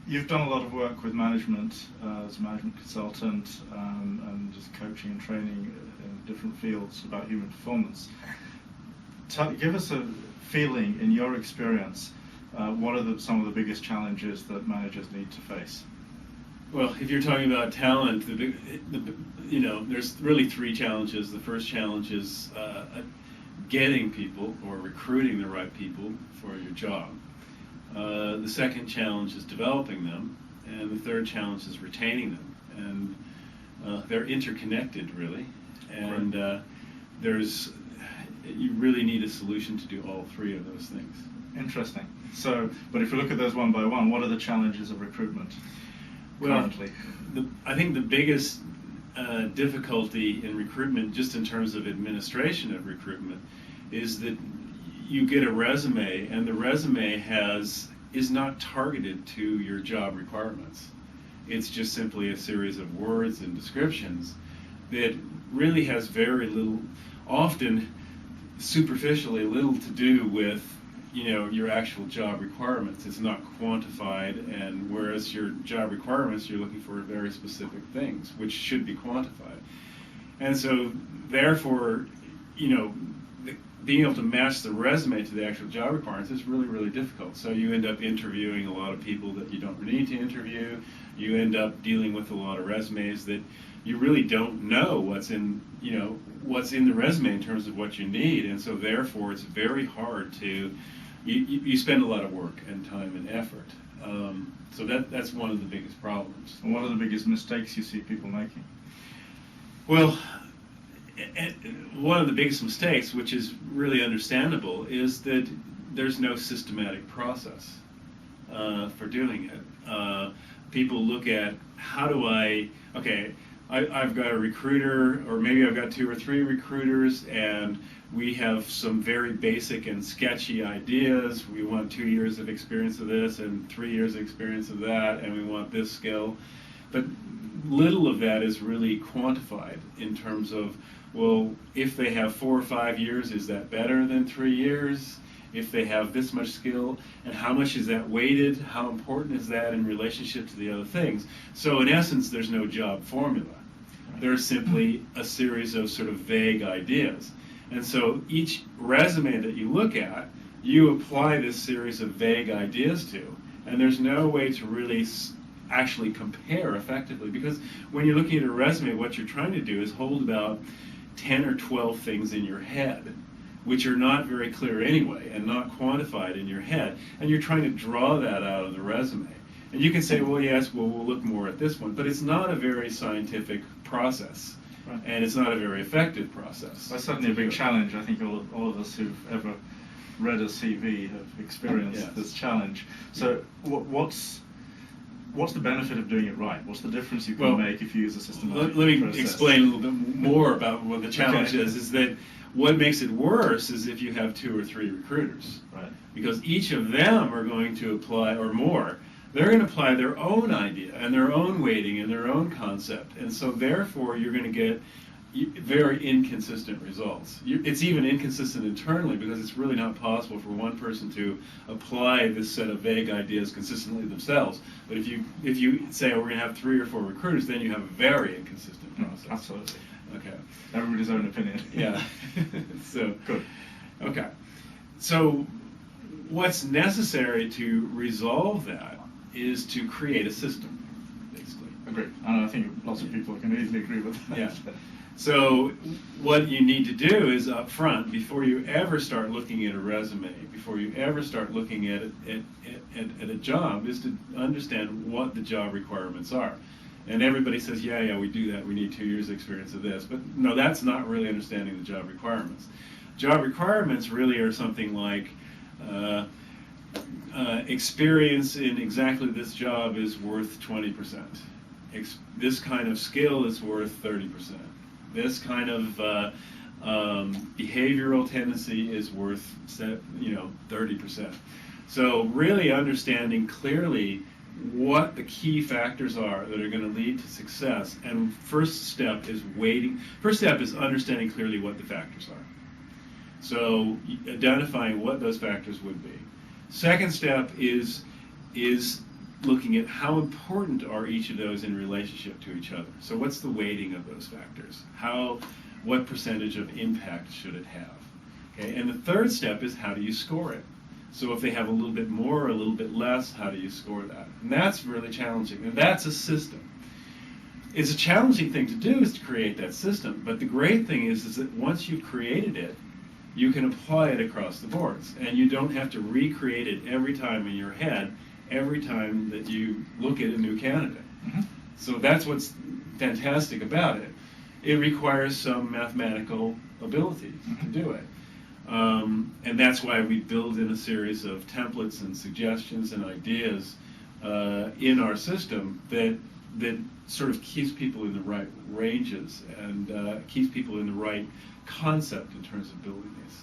You've done a lot of work with management as a management consultant and just coaching and training in different fields about human performance. Give us a feeling, in your experience, what are some of the biggest challenges that managers need to face? Well, if you're talking about talent, there's really three challenges. The first challenge is getting people or recruiting the right people for your job. The second challenge is developing them, and the third challenge is retaining them. And they're interconnected, really. And you really need a solution to do all three of those things. Interesting. So, but if we look at those one by one, what are the challenges of recruitment currently? I think the biggest difficulty in recruitment, just in terms of administration of recruitment, is that you get a resume, and the resume is not targeted to your job requirements. It's just simply a series of words and descriptions that really has very little, often superficially little to do with your actual job requirements. It's not quantified, and whereas your job requirements, you're looking for very specific things which should be quantified. And so therefore, being able to match the resume to the actual job requirements is really, really difficult. So you end up interviewing a lot of people that you don't need to interview. You end up dealing with a lot of resumes that you really don't know what's in the resume in terms of what you need. And so therefore it's very hard to, you spend a lot of work and time and effort. So that's one of the biggest problems. And what are the biggest mistakes you see people making? Well, one of the biggest mistakes, which is really understandable, is that there's no systematic process for doing it. People look at, I've got a recruiter, or maybe I've got 2 or 3 recruiters, and we have some very basic and sketchy ideas. We want 2 years of experience of this and 3 years of experience of that, and we want this skill. But little of that is really quantified in terms of, well, if they have 4 or 5 years, is that better than 3 years? If they have this much skill, and how much is that weighted? How important is that in relationship to the other things? So in essence, there's no job formula. There's simply a series of sort of vague ideas. And so each resume that you look at, you apply this series of vague ideas to, and there's no way to really actually compare effectively, because when you're looking at a resume, what you're trying to do is hold about 10 or 12 things in your head, which are not very clear anyway and not quantified in your head, and you're trying to draw that out of the resume. And you can say, well, yes, we'll look more at this one, but it's not a very scientific process, right, and it's not a very effective process. That's certainly a big challenge. I think all of us who've ever read a CV have experienced this challenge. So what's the benefit of doing it right? What's the difference you can make if you use a systematic Let me process? explain a little bit more about what the challenge is that what makes it worse is if you have 2 or 3 recruiters. Right. Because each of them are going to apply, or more, they're going to apply their own idea and their own weighting and their own concept. And so therefore you're going to get very inconsistent results. It's even inconsistent internally, because it's really not possible for one person to apply this set of vague ideas consistently themselves. But if you say, oh, we're going to have 3 or 4 recruiters, then you have a very inconsistent process. Absolutely. Okay. Everybody's own opinion. Yeah. So good. Okay. So what's necessary to resolve that is to create a system, basically. Agreed. And I think lots of people can easily agree with that. Yeah. So what you need to do is up front, before you ever start looking at a resume, before you ever start looking at a job, is to understand what the job requirements are. And everybody says, yeah, we do that, we need 2 years experience of this. But no, that's not really understanding the job requirements. Job requirements really are something like experience in exactly this job is worth 20%. This kind of skill is worth 30%. This kind of behavioral tendency is worth 30%. So really understanding clearly what the key factors are that are going to lead to success. And first step is understanding clearly what the factors are. So identifying what those factors would be. Second step is looking at how important are each of those in relationship to each other. So what's the weighting of those factors? What percentage of impact should it have? Okay, and the third step is how do you score it? So if they have a little bit more or a little bit less, how do you score that? And that's really challenging, and that's a system. It's a challenging thing to do is to create that system, but the great thing is that once you've created it, you can apply it across the boards, and you don't have to recreate it every time in your head, every time that you look at a new candidate. Mm-hmm. So that's what's fantastic about it. It requires some mathematical ability to do it. And that's why we build in a series of templates and suggestions and ideas in our system that sort of keeps people in the right ranges and keeps people in the right concept in terms of building these.